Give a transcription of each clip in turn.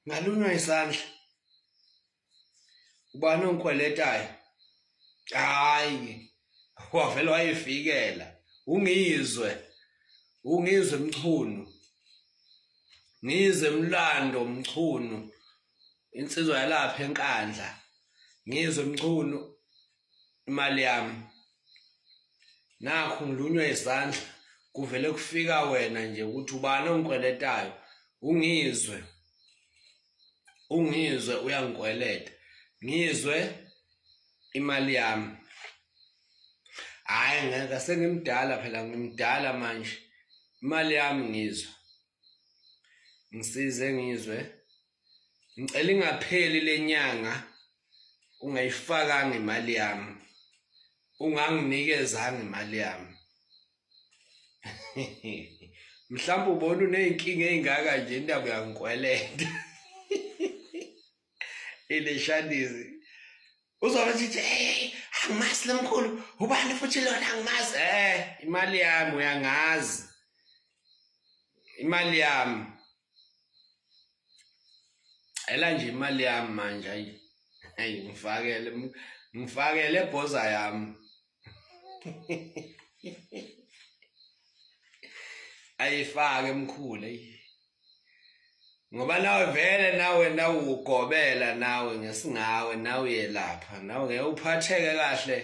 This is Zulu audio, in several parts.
ngalunywa isandla ubani ongikweletayo hayi wavela wayifikela ungizwe Mchunu Ngizwe Mchunu insizwa yalapha eNkandla Ngizwe Mchunu imali yami nakho ngilunywa isandla kuvele kufika wena nje ukuthi ubani ongikweletayo ungizwe uyangikweleta ngizwe imali yami hayi ngeke sengimdala phela ngimdala manje imali yami ngizwe ngisize ngizwe ngicela ingapheli lenyanga ungayifakanga imali yami unganginikeza imali yami mhlawumbe ubona uneyinkinga ezingaka nje indaba yangikweleta ileshanizi uzothi hey angimazi lemkhulu ubani futhi lona angimazi imali yami uyangazi imali yami ela nje imali yami manje hayi ngifakele ebhoza yami ayifake mkhulu ngoba nawe vele nawe ugobela nawe ngesingawe nawe uyelapha nawe ngeke uphatheke kahle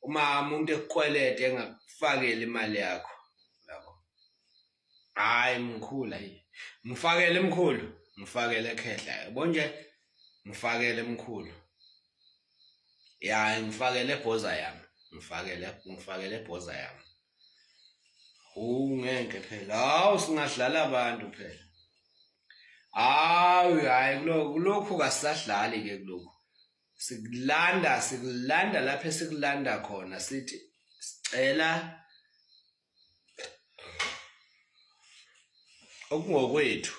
uma umuntu ekukweleta engakufakela imali yakho yabo hayi mkhulu ngifakele ekhehla yabo nje ngifakele mkhulu ya ngifakele ebhoza yami ngifakele ebhoza yami ngeke phela hawu singadlala abantu phela hayi kulokhu kasadlali ke kulokhu sikulanda lapha esikulanda khona sithi sicela okungokwethu